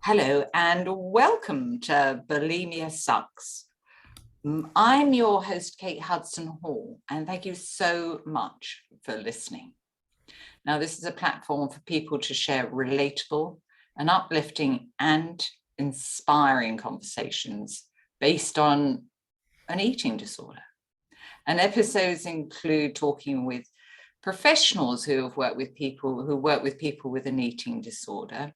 Hello and welcome to Bulimia Sucks. I'm your host, Kate Hudson Hall, and thank you so much for listening. Now, this is a platform for people to share relatable and uplifting and inspiring conversations based on an eating disorder. And episodes include talking with professionals who have worked with people with an eating disorder,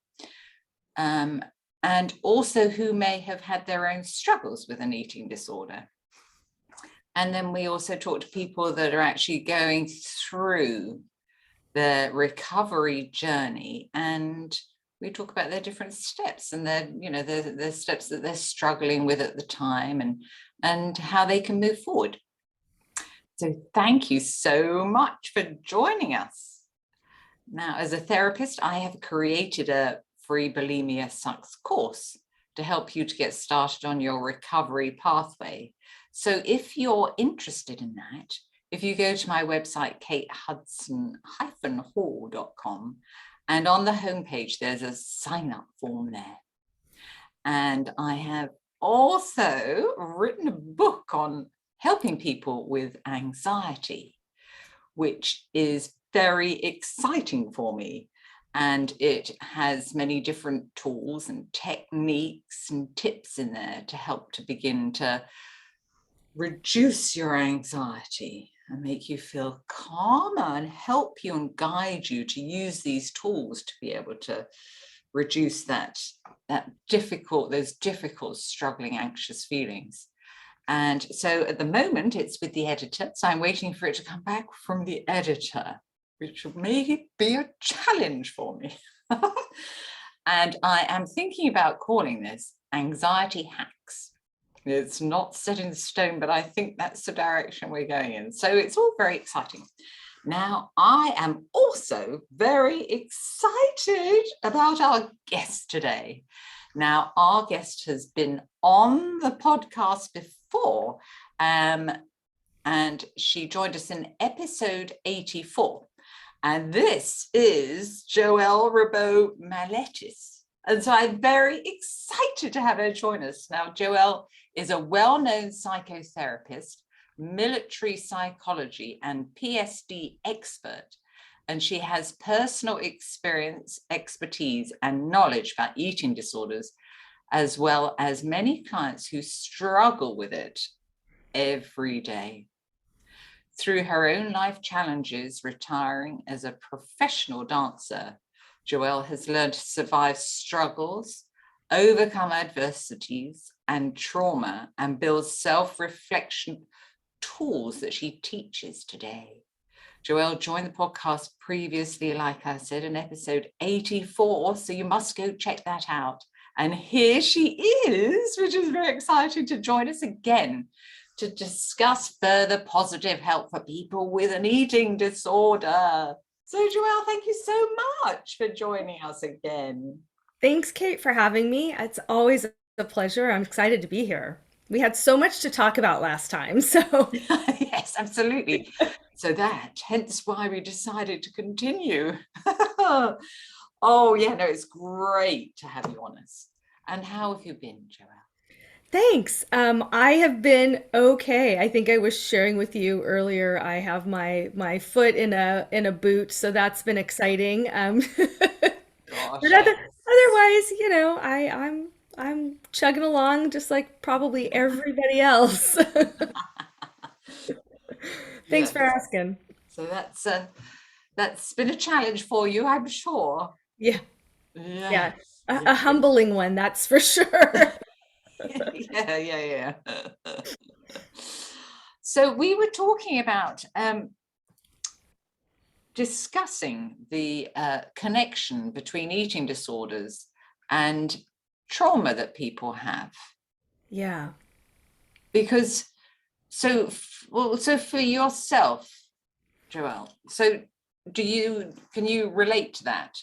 and also who may have had their own struggles with an eating disorder. And then we also talk to people that are actually going through the recovery journey, and we talk about their different steps and the steps that they're struggling with at the time and how they can move forward. So thank you so much for joining us. Now, as a therapist, I have created a free Bulimia Sucks course to help you to get started on your recovery pathway. So if you're interested in that, if you go to my website, katehudson-hall.com, and on the homepage, there's a sign-up form there. And I have also written a book on helping people with anxiety, which is very exciting for me. And it has many different tools and techniques and tips in there to help to begin to reduce your anxiety and make you feel calmer and help you and guide you to use these tools to be able to reduce those difficult, struggling, anxious feelings. And so at the moment, it's with the editor. So I'm waiting for it to come back from the editor, which may be a challenge for me. And I am thinking about calling this Anxiety Hacks. It's not set in stone, but I think that's the direction we're going in. So it's all very exciting. Now, I am also very excited about our guest today. Now, our guest has been on the podcast before, and she joined us in episode 84. And this is Joelle Rabow Maletis. And so I'm very excited to have her join us. Now, Joelle is a well-known psychotherapist, military psychology, and PSD expert. And she has personal experience, expertise, and knowledge about eating disorders, as well as many clients who struggle with it every day. Through her own life challenges, retiring as a professional dancer, Joelle has learned to survive struggles, overcome adversities and trauma, and build self-reflection tools that she teaches today. Joelle joined the podcast previously, like I said, in episode 84, so you must go check that out. And here she is, which is very exciting, to join us again to discuss further positive help for people with an eating disorder. So Joelle, thank you so much for joining us again. Thanks, Kate, for having me. It's always a pleasure. I'm excited to be here. We had so much to talk about last time, so. Yes, absolutely. So hence why we decided to continue. Oh, yeah, no, it's great to have you on us. And how have you been, Joelle? Thanks. I have been okay. I think I was sharing with you earlier. I have my foot in a boot, so that's been exciting. Gosh, But yes. otherwise, I'm chugging along just like probably everybody else. Thanks for Yes. asking. So that's been a challenge for you, I'm sure. Yeah, yeah, Yes. a humbling one, that's for sure. Yeah. So we were talking about discussing the connection between eating disorders and trauma that people have. Yeah. Because so for yourself, Joelle, so can you relate to that?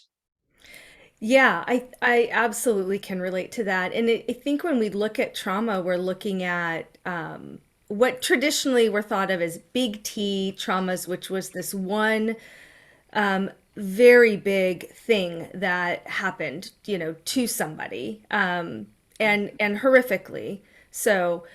Yeah, I absolutely can relate to that. And I think when we look at trauma, we're looking at what traditionally were thought of as big T traumas, which was this one very big thing that happened, to somebody, and horrifically. So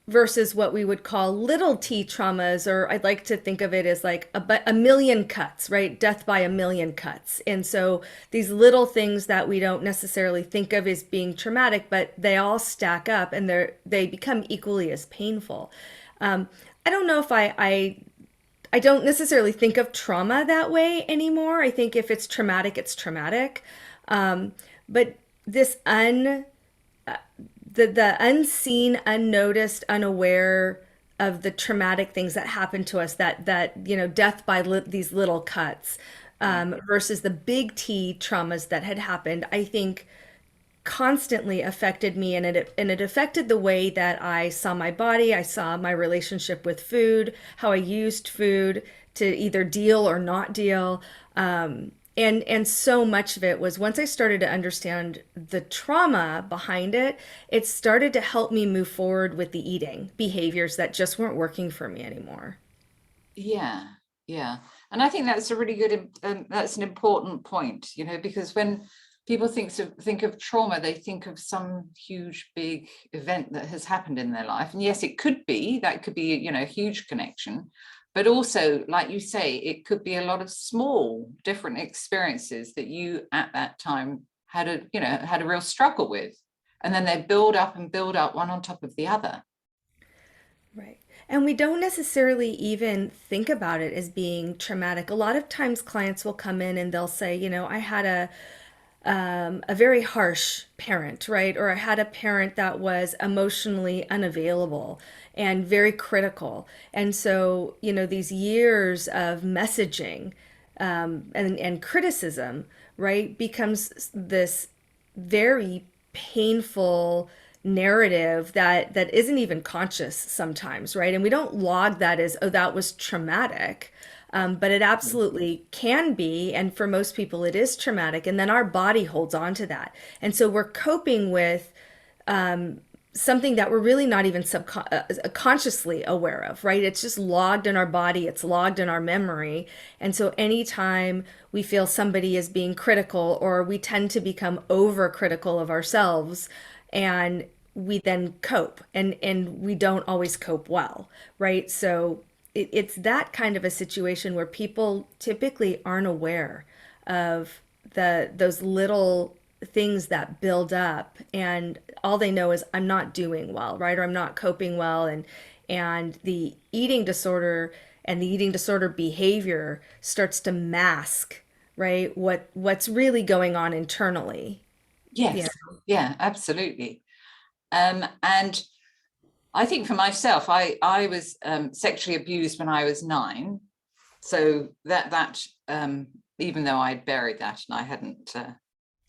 versus what we would call little t traumas, or I'd like to think of it as like a million cuts, right? Death by a million cuts. And so these little things that we don't necessarily think of as being traumatic, but they all stack up and they become equally as painful. I don't know if I don't necessarily think of trauma that way anymore. I think if it's traumatic, it's traumatic. But this the unseen, unnoticed, unaware of the traumatic things that happen to us, that death by these little cuts, versus the big T traumas that had happened, I think constantly affected me, and it affected the way that I saw my body, I saw my relationship with food, how I used food to either deal or not deal. And so much of it was, once I started to understand the trauma behind it, it started to help me move forward with the eating behaviors that just weren't working for me anymore. Yeah, yeah. And I think that's a really good, that's an important point, because when people think of trauma, they think of some huge, big event that has happened in their life. And yes, it could be, that could be, a huge connection. But also, like you say, it could be a lot of small, different experiences that you at that time had a real struggle with. And then they build up and build up, one on top of the other. Right. And we don't necessarily even think about it as being traumatic. A lot of times clients will come in and they'll say, I had a very harsh parent, right? Or I had a parent that was emotionally unavailable and very critical. And so, these years of messaging, and criticism, right, becomes this very painful narrative that isn't even conscious sometimes, right? And we don't log that as, oh, that was traumatic. But it absolutely can be. And for most people, it is traumatic. And then our body holds on to that. And so we're coping with something that we're really not even consciously aware of, right? It's just logged in our body, it's logged in our memory. And so anytime we feel somebody is being critical, or we tend to become overcritical of ourselves, and we then cope, and we don't always cope well, right? So it's that kind of a situation where people typically aren't aware of those little things that build up, and all they know is, I'm not doing well, right? Or I'm not coping well. And the eating disorder and the eating disorder behavior starts to mask, right, what's really going on internally. Yeah. Yes, yeah, absolutely. And I think for myself, I was sexually abused when I was 9. So that even though I'd buried that and I hadn't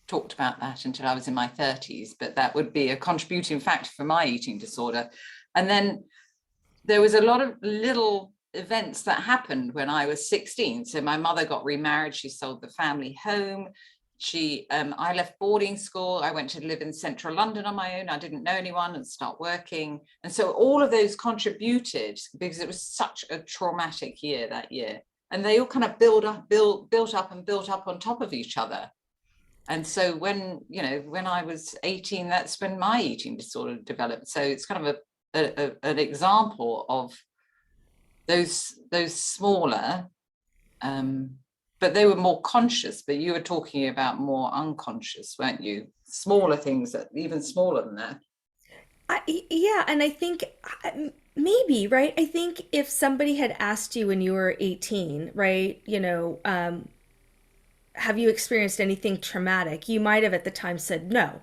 talked about that until I was in my 30s, but that would be a contributing factor for my eating disorder. And then there was a lot of little events that happened when I was 16. So my mother got remarried, she sold the family home. I left boarding school. I went to live in central London on my own. I didn't know anyone, and start working. And so all of those contributed, because it was such a traumatic year that year. And they all kind of built up on top of each other. And so when I was 18, that's when my eating disorder developed. So it's kind of an example of those smaller, but they were more conscious. But you were talking about more unconscious, weren't you? Smaller things, that even smaller than that. Yeah, and I think maybe, right? I think if somebody had asked you when you were 18, right, have you experienced anything traumatic? You might have at the time said no.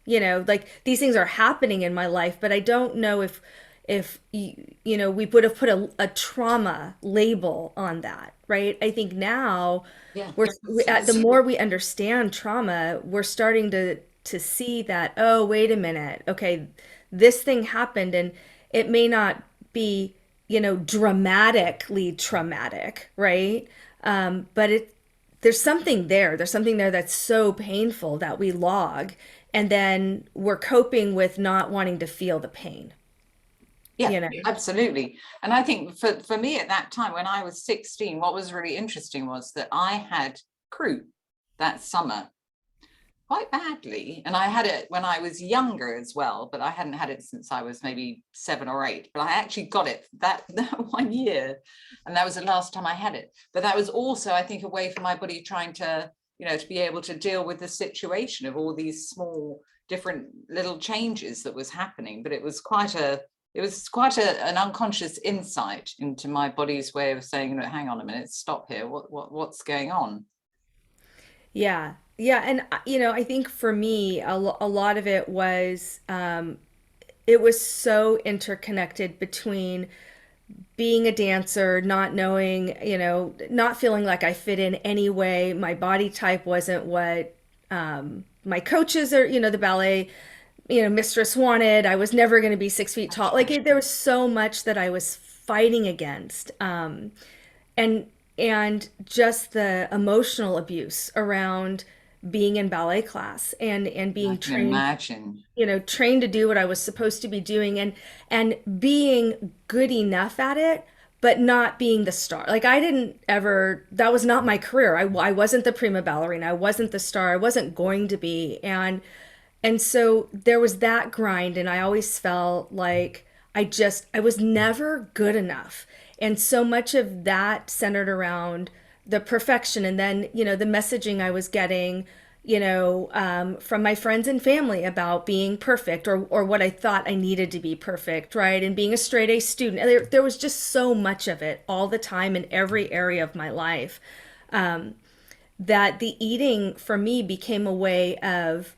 Like, these things are happening in my life, but I don't know if we would have put a trauma label on that, right? I think now Yeah. the more we understand trauma, we're starting to see that, oh, wait a minute, okay, this thing happened, and it may not be dramatically traumatic, right? But there's something there. There's something there that's so painful that we log, and then we're coping with not wanting to feel the pain. Yeah, you know. absolutely. And I think for me at that time, when I was 16, what was really interesting was that I had croup that summer quite badly. And I had it when I was younger as well, but I hadn't had it since I was maybe 7 or 8. But I actually got it that 1 year. And that was the last time I had it. But that was also, I think, a way for my body trying to, to be able to deal with the situation of all these small, different little changes that was happening. But it was quite an unconscious insight into my body's way of saying, hang on a minute, stop here. What's going on? Yeah. Yeah. And, I think for me, a lot of it was so interconnected between being a dancer, not knowing, not feeling like I fit in any way. My body type wasn't what my coaches or, the ballet, mistress wanted. I was never going to be 6 feet tall. Like there was so much that I was fighting against. And just the emotional abuse around being in ballet class and I being can trained, imagine. trained to do what I was supposed to be doing, and being good enough at it, but not being the star. Like I didn't ever, that was not my career. I wasn't the prima ballerina. I wasn't the star. I wasn't going to be. And so there was that grind, and I always felt like I was never good enough. And so much of that centered around the perfection. And then, the messaging I was getting, from my friends and family about being perfect, or what I thought I needed to be perfect, right? And being a straight A student. There was just so much of it all the time in every area of my life, that the eating for me became a way of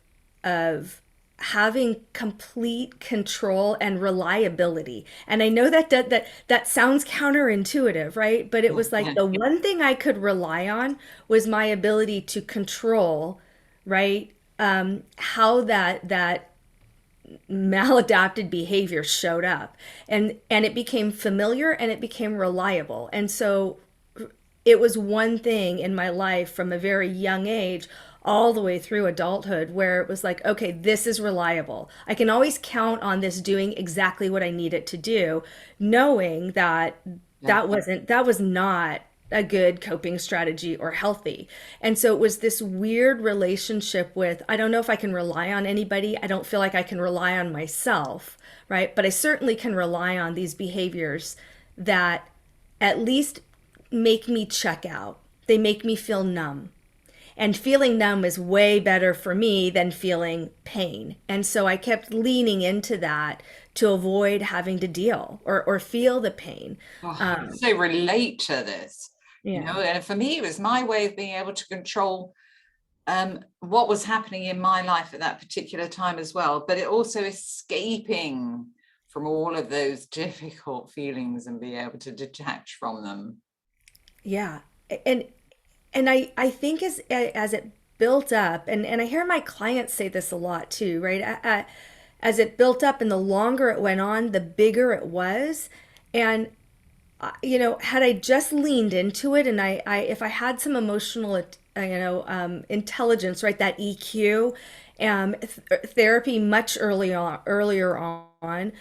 having complete control and reliability. And I know that sounds counterintuitive, right? But it was like Yeah. the one thing I could rely on was my ability to control, right? How that maladapted behavior showed up, and it became familiar and it became reliable. And so it was one thing in my life from a very young age all the way through adulthood where it was like, okay, this is reliable. I can always count on this doing exactly what I need it to do, knowing that Yeah. that was not a good coping strategy or healthy. And so it was this weird relationship with, I don't know if I can rely on anybody. I don't feel like I can rely on myself, right? But I certainly can rely on these behaviors that at least make me check out. They make me feel numb. And feeling numb is way better for me than feeling pain. And so I kept leaning into that to avoid having to deal or feel the pain. Oh, I can Um, so relate to this, yeah. and for me, it was my way of being able to control what was happening in my life at that particular time as well, but it also escaping from all of those difficult feelings and be able to detach from them. Yeah. And I think as it built up, and I hear my clients say this a lot too, right? As it built up and the longer it went on, the bigger it was. And had I just leaned into it, and if I had some emotional, intelligence, right, that EQ, therapy much earlier on,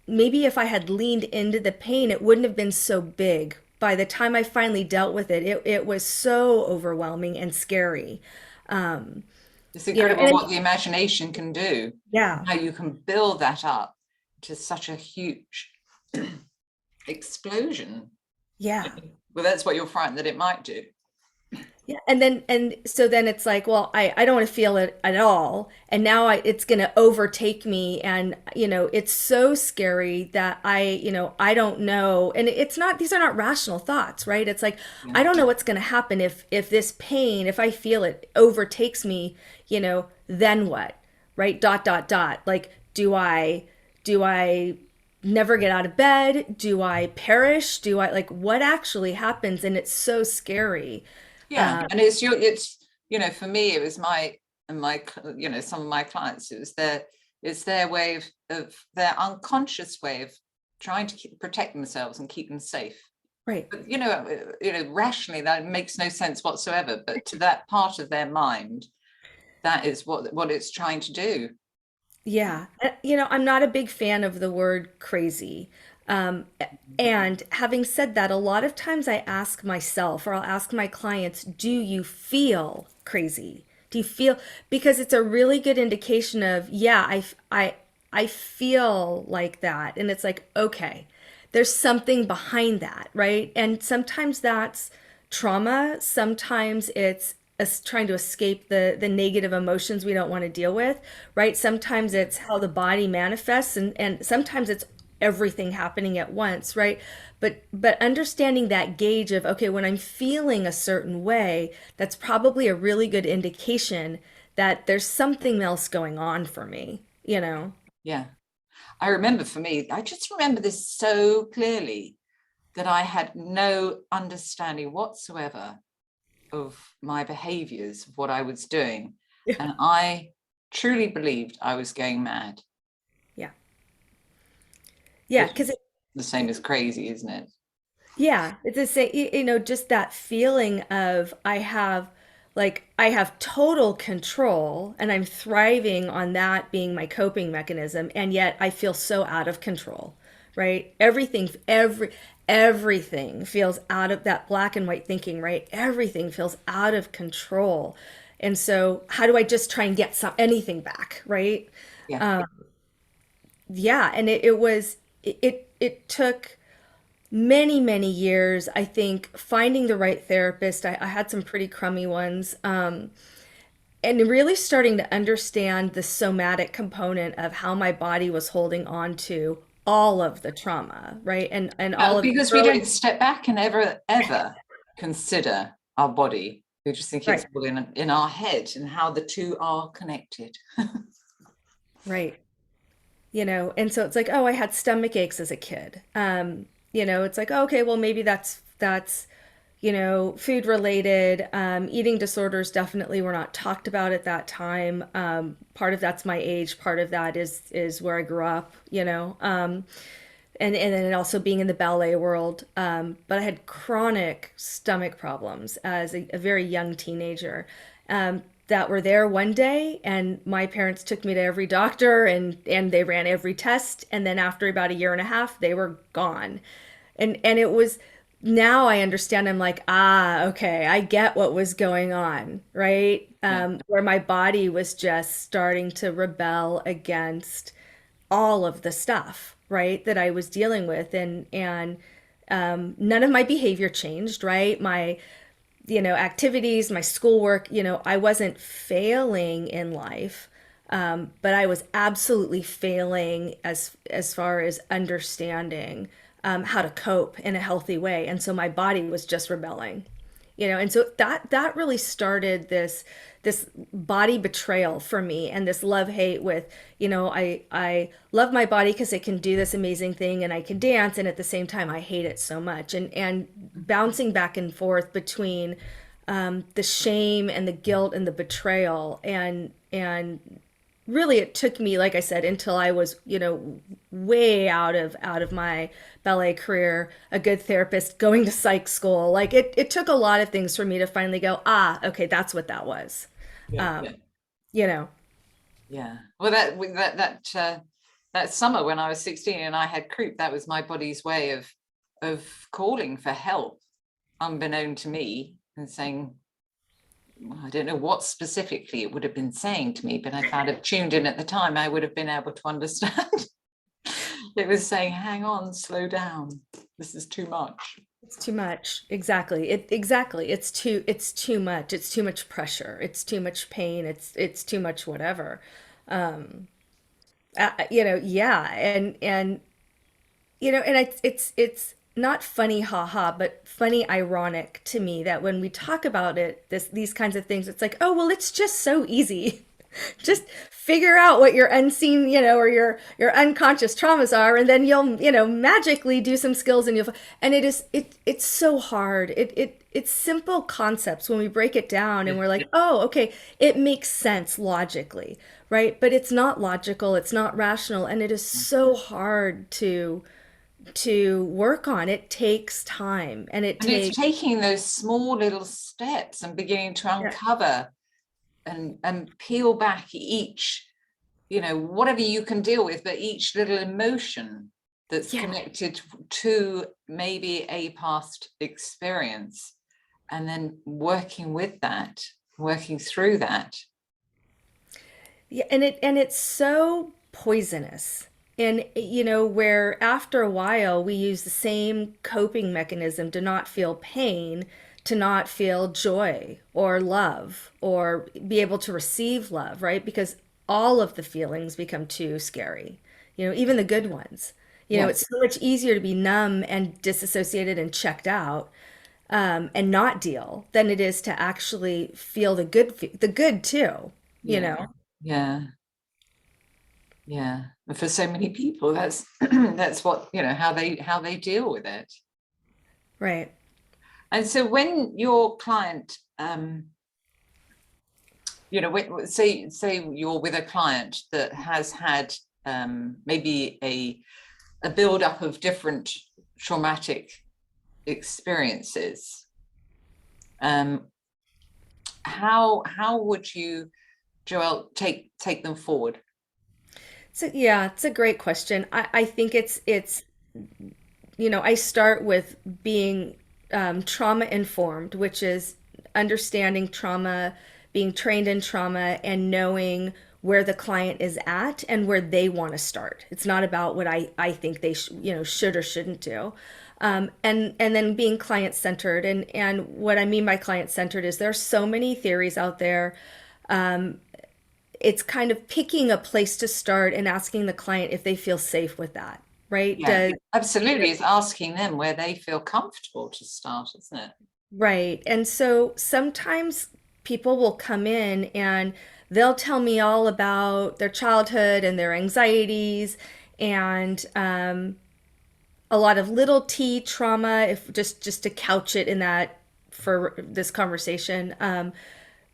maybe if I had leaned into the pain, it wouldn't have been so big. By the time I finally dealt with it, it was so overwhelming and scary. Um, It's incredible and what the imagination can do, yeah, how you can build that up to such a huge explosion. yeah. Well, that's what you're frightened that it might do. Yeah, and so then it's like, well, I don't want to feel it at all, and now it's going to overtake me, and it's so scary that I don't know, and it's not, these are not rational thoughts, right? It's like Yeah. I don't know what's going to happen if this pain, if I feel it overtakes me, then what, right? Dot dot dot. Like, do I never get out of bed? Do I perish? Do I, like, what actually happens? And it's so scary. Yeah, and it's for me it was my some of my clients, it's their way of their unconscious way of trying to protect themselves and keep them safe. Right. But rationally that makes no sense whatsoever, but to that part of their mind, that is what it's trying to do. Yeah. I'm not a big fan of the word crazy. Um, and having said that, a lot of times I ask myself or I'll ask my clients, do you feel crazy? Do you feel, because it's a really good indication of, yeah, I feel like that. And it's like, okay, there's something behind that, right? And sometimes that's trauma. Sometimes it's us trying to escape the negative emotions we don't want to deal with, right? Sometimes it's how the body manifests, and sometimes it's everything happening at once, right? But understanding that gauge of, okay, when I'm feeling a certain way, that's probably a really good indication that there's something else going on for me, you know? Yeah. I remember for me, I just remember this so clearly that I had no understanding whatsoever of my behaviors, of what I was doing. And I truly believed I was going mad, Yeah. Yeah, which because is the same as crazy, isn't it? yeah, it's the same, just that feeling of I have total control and I'm thriving on that being my coping mechanism, and yet I feel so out of control, right? Everything feels out of that black and white thinking, right? Everything feels out of control. And so how do I just try and get anything back, right? Yeah. Yeah, and it took many, many years, I think, finding the right therapist. I had some pretty crummy ones. And really starting to understand the somatic component of how my body was holding on to all of the trauma, right? And all of the Because we growing. don't step back and ever consider our body. We just think it's Right, all in our head and how the two are connected. right. And so it's like, oh, I had stomach aches as a kid. It's like, oh, okay, well, maybe that's food related. Eating disorders definitely were not talked about at that time. Part of that's my age. Part of that is where I grew up. And then also being in the ballet world. But I had chronic stomach problems as a very young teenager. That were there one day, and my parents took me to every doctor, and they ran every test, and then after about a year and a half they were gone. And it was, now I understand. I'm like, ah, okay, I get what was going on, right? Yeah. Where my body was just starting to rebel against all of the stuff, right, that I was dealing with. And none of my behavior changed, right? My activities, my schoolwork, I wasn't failing in life, but I was absolutely failing as far as understanding how to cope in a healthy way. And so my body was just rebelling, and so that really started this body betrayal for me, and this love hate with, I love my body because it can do this amazing thing and I can dance, and at the same time I hate it so much, and bouncing back and forth between the shame and the guilt and the betrayal, and really it took me, like I said, until I was, way out of my ballet career, a good therapist, going to psych school. Like it took a lot of things for me to finally go, ah, okay, that's what that was. Yeah. um Yeah. you know Yeah. Well, that summer when I was 16 and I had croup, that was my body's way of calling for help, unbeknown to me, and saying, well, I don't know what specifically it would have been saying to me, but if I'd have tuned in at the time, I would have been able to understand. It was saying, hang on, slow down. This is too much. it's too much. Exactly, it's too much. It's too much pressure, it's too much pain, it's too much whatever. Yeah. And it's not funny, haha, but funny, ironic to me that when we talk about these kinds of things, it's like, oh, well, it's just so easy. Just figure out what your unseen, or your unconscious traumas are, and then you'll, magically do some skills, and it's so hard. It's simple concepts when we break it down, and we're like, oh, okay, it makes sense logically, right? But it's not logical, it's not rational, and it is so hard to work on. It takes time, and it And it's takes. taking those small little steps and beginning to Yeah. uncover and peel back each whatever you can deal with, but each little emotion that's Yeah. connected to maybe a past experience, and then working with that, working through that. Yeah, and it's so poisonous. And where after a while we use the same coping mechanism to not feel pain, to not feel joy or love or be able to receive love, right? Because all of the feelings become too scary. Even the good ones. It's Yes. so much easier to be numb and disassociated and checked out, and not deal than it is to actually feel the good too, you Yeah. know? Yeah. Yeah. And for so many people, that's that's what, how they deal with it. Right. And so when your client, say you're with a client that has had maybe a build-up of different traumatic experiences, um, how would you, Joelle, take them forward? So yeah, it's a great question. I think I start with being trauma informed, which is understanding trauma, being trained in trauma, and knowing where the client is at and where they want to start. It's not about what I think they should or shouldn't do. And then being client centered, and what I mean by client centered is there's so many theories out there. It's kind of picking a place to start and asking the client if they feel safe with that, right? Yeah, absolutely. It's asking them where they feel comfortable to start, isn't it? Right. And so sometimes people will come in and they'll tell me all about their childhood and their anxieties and a lot of little t trauma, if just to couch it in that for this conversation.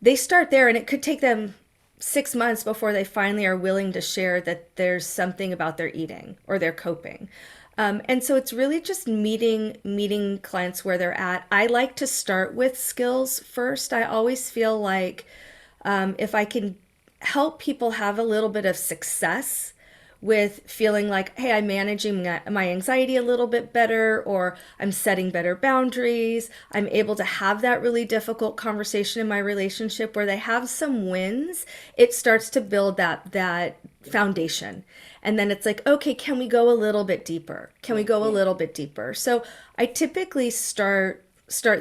They start there, and it could take them 6 months before they finally are willing to share that there's something about their eating or their coping. And so it's really just meeting clients where they're at. I like to start with skills first. I always feel like if I can help people have a little bit of success with feeling like, hey, I'm managing my anxiety a little bit better, or I'm setting better boundaries. I'm able to have that really difficult conversation in my relationship where they have some wins. It starts to build that foundation. And then it's like, okay, can we go a little bit deeper? Can we go a little bit deeper? So I typically start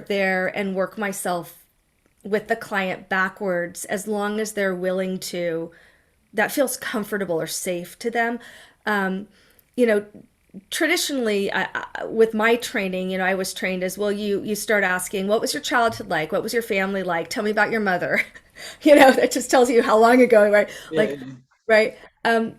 there and work myself with the client backwards as long as they're willing to, that feels comfortable or safe to them. Um, you know, Traditionally, with my training, I was trained as well. You start asking, what was your childhood like? What was your family like? Tell me about your mother. That just tells you how long ago, right? Yeah. Like, right. And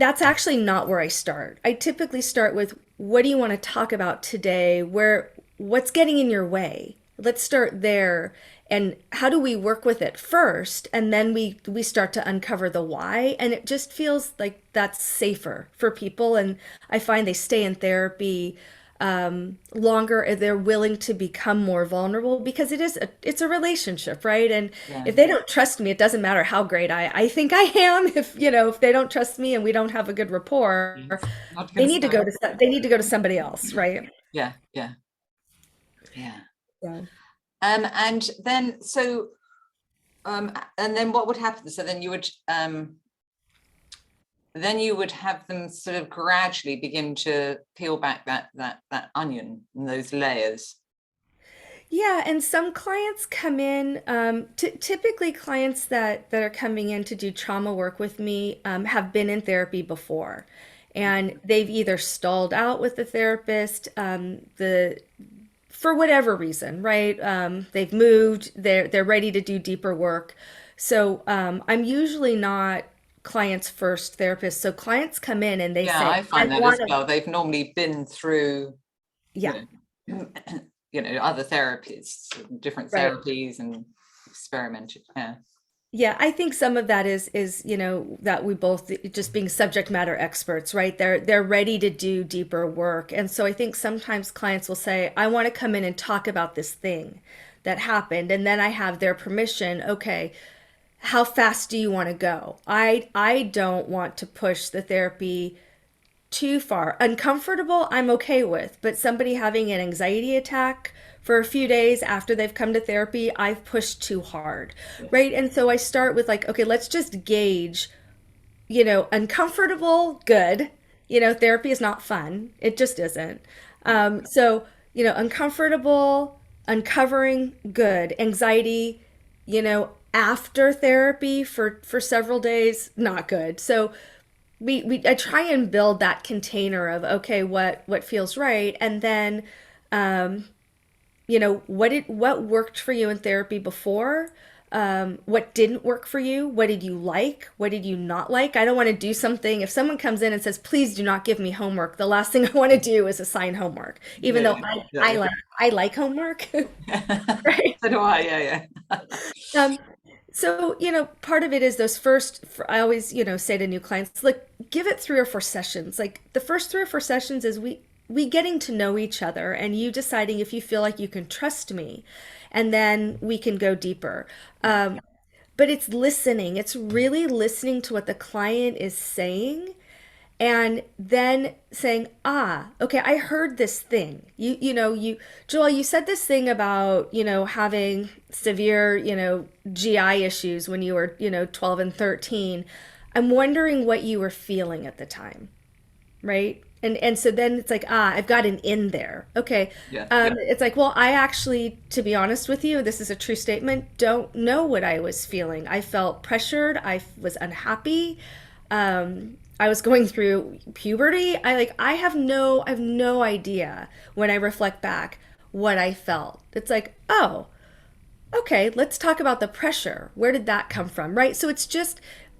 that's actually not where I start. I typically start with, what do you want to talk about today? What's getting in your way? Let's start there. And how do we work with it first? And then we start to uncover the why. And it just feels like that's safer for people. And I find they stay in therapy longer, and they're willing to become more vulnerable because it's a relationship, right? And Yeah. if they don't trust me, it doesn't matter how great I think I am. If they don't trust me and we don't have a good rapport, Yes. Not going to start. they need to go to somebody else, right? Yeah. Yeah. Yeah. So. And then and then what would happen? So then you would have them sort of gradually begin to peel back that onion and those layers. Yeah, and some clients come in, typically clients that are coming in to do trauma work with me have been in therapy before. And they've either stalled out with the therapist, for whatever reason, right? They've moved, they're ready to do deeper work. So I'm usually not clients' first therapist. So clients come in and they Yeah, say, I I find that as want to, well. They've normally been through, yeah, you know, other therapies, different right. therapies, and experimented. Yeah. Yeah, I think some of that is that we both just being subject matter experts, right? They're ready to do deeper work. And so I think sometimes clients will say, I want to come in and talk about this thing that happened. And then I have their permission. Okay, how fast do you want to go? I don't want to push the therapy too far. Uncomfortable, I'm okay with, but somebody having an anxiety attack for a few days after they've come to therapy, I've pushed too hard, Yes. right? And so I start with like, okay, let's just gauge, uncomfortable, good. Therapy is not fun. It just isn't. So, uncomfortable, uncovering, good. Anxiety, after therapy for several days, not good. So I try and build that container of okay, what feels right, and then what worked for you in therapy before, what didn't work for you, what did you like, what did you not like. I don't want to do something if someone comes in and says please do not give me homework, the last thing I want to do is assign homework, even though Yeah, I, I yeah, like I like homework. yeah. Right. So do I, yeah, yeah. um, so, part of it is those first, I always, say to new clients, like, give it 3 or 4 sessions. Like, the first 3 or 4 sessions is we getting to know each other and you deciding if you feel like you can trust me. And then we can go deeper. Yeah. But it's listening. It's really listening to what the client is saying and then saying, ah, okay, I heard this thing. Joel, you said this thing about, having severe, GI issues when you were, 12 and 13. I'm wondering what you were feeling at the time, right? And so then it's like, ah, I've got an in there. Okay. Yeah. It's like, well, I actually, to be honest with you, this is a true statement, don't know what I was feeling. I felt pressured. I was unhappy. I was going through puberty. I have no idea when I reflect back what I felt. It's like, oh, okay, let's talk about the pressure. Where did that come from? Right? So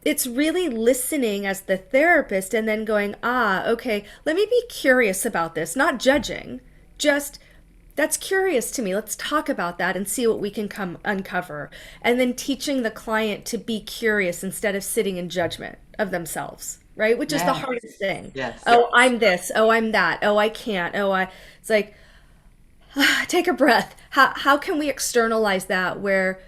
it's really listening as the therapist and then going, ah, okay, let me be curious about this, not judging, just that's curious to me. Let's talk about that and see what we can come uncover. And then teaching the client to be curious instead of sitting in judgment of themselves, right? Which is the Yes. hardest thing. Yes. Oh, I'm this. Oh, I'm that. Oh, I can't. It's like, take a breath. How can we externalize that where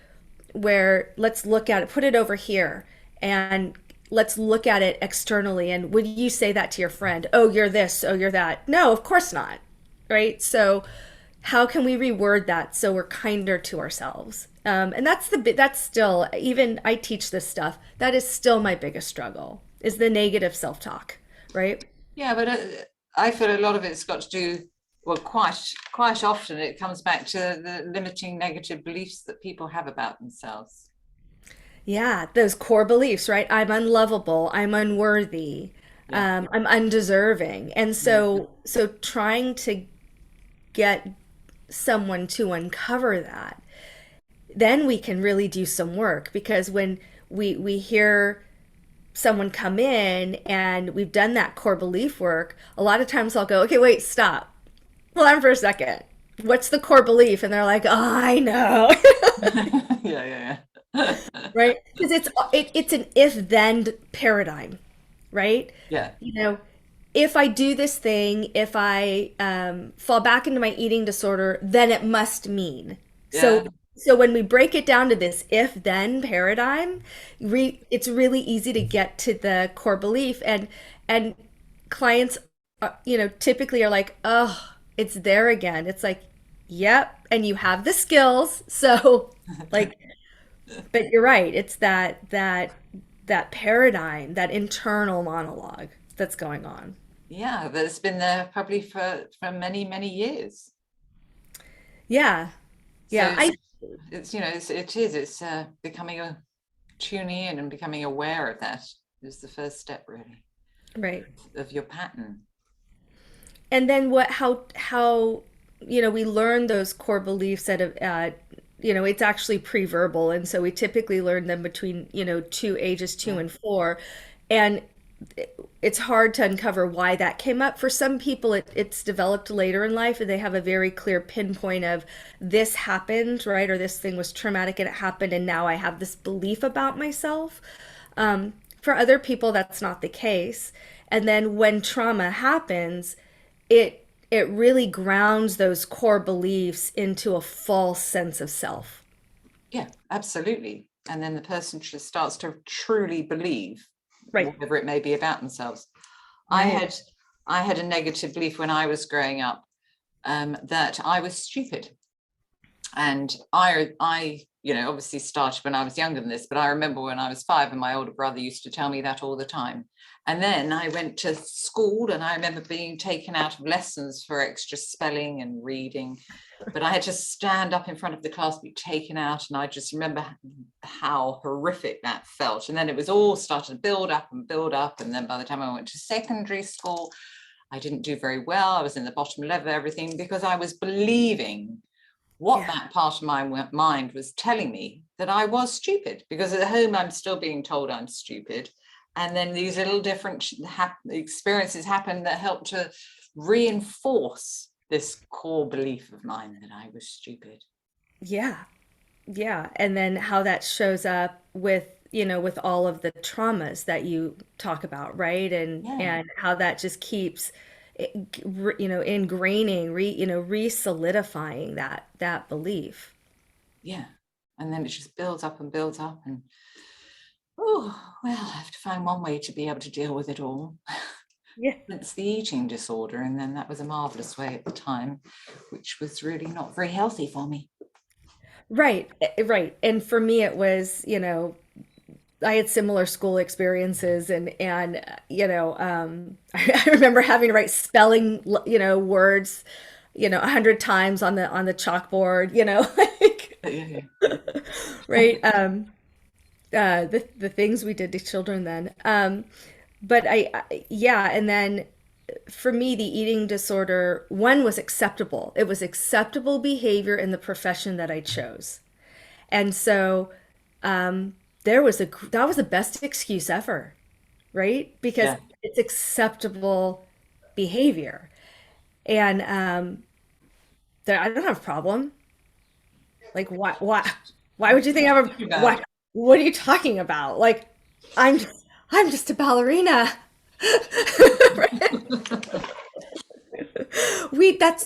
let's look at it, put it over here and let's look at it externally. And would you say that to your friend? Oh, you're this. Oh, you're that. No, of course not. Right. So how can we reword that so we're kinder to ourselves? And that's that's still, even I teach this stuff. That is still my biggest struggle is the negative self-talk. Right. Yeah, but I feel a lot of it's got to do, well, quite often it comes back to the limiting negative beliefs that people have about themselves. Yeah, those core beliefs, right? I'm unlovable, I'm unworthy, Yeah. I'm undeserving. And Mm. so trying to get someone to uncover that, then we can really do some work because when we hear someone come in and we've done that core belief work, a lot of times I'll go, okay, wait, stop. Hold on for a second. What's the core belief? And they're like, oh, I know. Yeah, yeah, yeah. Right? Because it's an if then paradigm, right? Yeah, You know, if I do this thing, if I fall back into my eating disorder, then it must mean. yeah, So when we break it down to this if then paradigm, it's really easy to get to the core belief, and clients, typically are like, oh, it's there again. It's like, yep, and you have the skills, so like, but you're right. It's that paradigm, that internal monologue that's going on. yeah. That's been there probably for many, many years. Yeah. So Yeah. it's it's becoming tuning in and becoming aware of that is the first step, really, Right. of your pattern. And then how we learn those core beliefs it's actually pre-verbal, and so we typically learn them between two ages two Yeah. and four, and it's hard to uncover why that came up. For some people, it's developed later in life, and they have a very clear pinpoint of this happened, right, or this thing was traumatic and it happened, and now I have this belief about myself. For other people, that's not the case, and then when trauma happens, it really grounds those core beliefs into a false sense of self. Yeah, absolutely. and then the person just starts to truly believe Right. whatever it may be about themselves. I Right. had I had a negative belief when I was growing up, that I was stupid. And obviously started when I was younger than this, but I remember when I was 5 and my older brother used to tell me that all the time. And then I went to school and I remember being taken out of lessons for extra spelling and reading, but I had to stand up in front of the class, be taken out. And I just remember how horrific that felt. And then it was all started to build up and build up. And then by the time I went to secondary school, I didn't do very well. I was in the bottom level of everything because I was believing what Yeah. that part of my mind was telling me, that I was stupid, because at home I'm still being told I'm stupid. And then these little different experiences happen that help to reinforce this core belief of mine that I was stupid. Yeah. Yeah. And then how that shows up with, with all of the traumas that you talk about, right? Yeah, And how that just keeps, ingraining, re-solidifying that belief. yeah. And then it just builds up and builds up. And oh, well, I have to find one way to be able to deal with it all. Yeah. It's the eating disorder. And then that was a marvelous way at the time, which was really not very healthy for me. Right. Right. And for me, it was, I had similar school experiences I remember having to write spelling, words, 100 times on the chalkboard, like, Yeah, right. The things we did to children then. But yeah. And then for me, the eating disorder, one was acceptable. It was acceptable behavior in the profession that I chose. And so, that was the best excuse ever, right? Because yeah. it's acceptable behavior. And I don't have a problem. Like why would you think I have a Too why bad. what are you talking about? Like I'm I'm just a ballerina.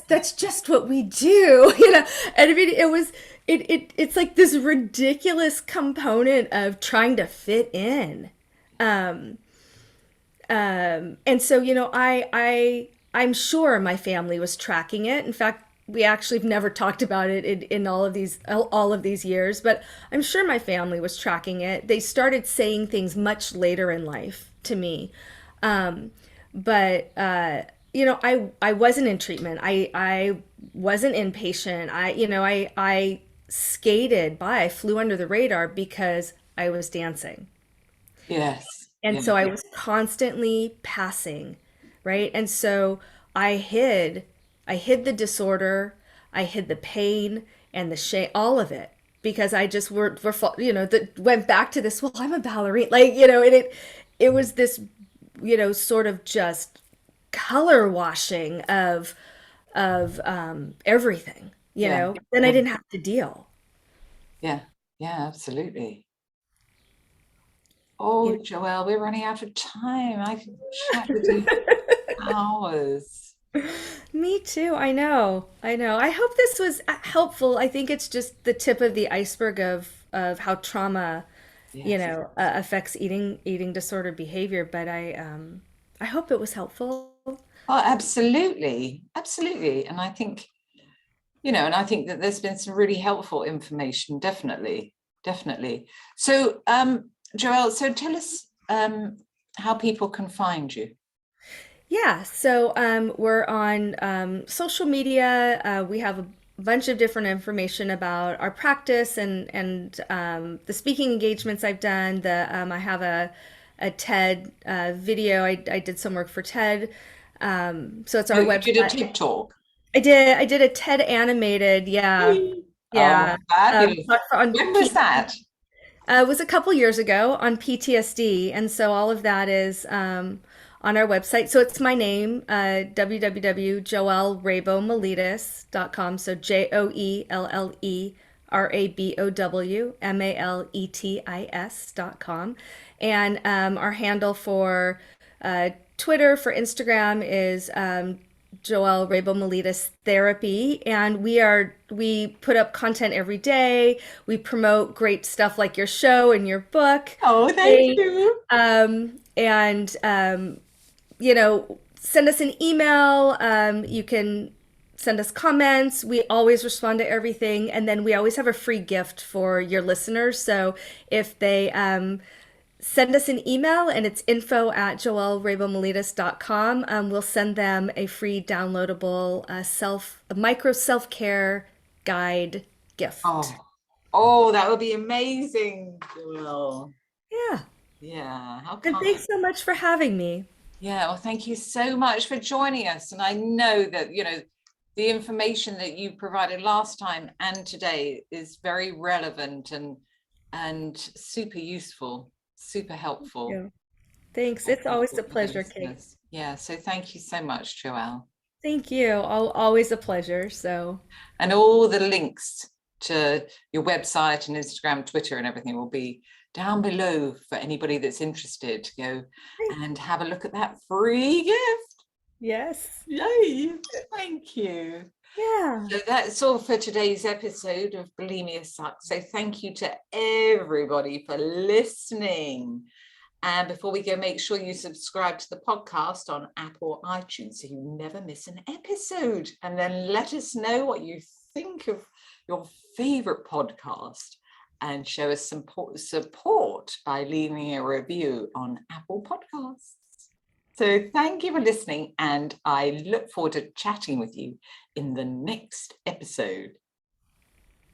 That's just what we do, And I mean it's like this ridiculous component of trying to fit in. Um, and so, I'm sure my family was tracking it. In fact, we actually have never talked about it in all of these years, but I'm sure my family was tracking it. They started saying things much later in life to me. But I wasn't in treatment. I wasn't inpatient. I skated by. I flew under the radar because I was dancing. Yes. And Yeah. so I was constantly passing, right? And so I hid the disorder, I hid the pain and the shame, all of it, because I just that went back to this, well, I'm a ballerina, like, and it was this, sort of just color washing of everything, Yeah. then I Yeah. didn't have to deal. Yeah. Yeah. Absolutely. You Oh, know? Joelle, we're running out of time. I could chat with you for hours. Me too. I know. I know. I hope this was helpful. I think it's just the tip of the iceberg of how trauma, Yes. affects eating disorder behavior. But I hope it was helpful. Oh, absolutely. Absolutely. And I think, and I think that there's been some really helpful information, definitely. Definitely. So, Joelle, so tell us how people can find you. Yeah. So we're on social media. We have a bunch of different information about our practice and the speaking engagements I've done. I have a TED video. I did some work for TED. So it's our You did a website. TikTok. I did a TED animated, yeah. Oh, Yeah. fabulous. On When was that? it was a couple years ago on PTSD, and so all of that is on our website. So it's my name, www.joellrabowmaletis.com. So JoelleRabowMaletis.com. And our handle for Twitter, for Instagram is Joelle Rabow Maletis Therapy, and we put up content every day. We promote great stuff like your show and your book. Oh, thank They, you. and send us an email. You can send us comments. We always respond to everything. And then we always have a free gift for your listeners. So if they send us an email and it's info@joellerabowmaletis.com, we'll send them a free downloadable a micro self-care guide gift. Oh, that would be amazing, Joelle. Yeah. Yeah, how And kind. thanks so much for having me. Yeah, well, thank you so much for joining us. And I know that, the information that you provided last time and today is very relevant and super useful, super helpful Yeah. Thanks. for It's always people, a for the pleasure, Kate. listeners. Yeah, so thank you so much, Joelle. Thank you. Always a pleasure. So, And all the links to your website and Instagram, Twitter, and everything will be down below for anybody that's interested to go and have a look at that free gift. yes. Yay! Thank you. Yeah. So that's all for today's episode of Bulimia Sucks. So thank you to everybody for listening. And before we go, make sure you subscribe to the podcast on Apple or iTunes so you never miss an episode. And then let us know what you think of your favorite podcast and show us some support by leaving a review on Apple Podcasts. So thank you for listening, and I look forward to chatting with you in the next episode.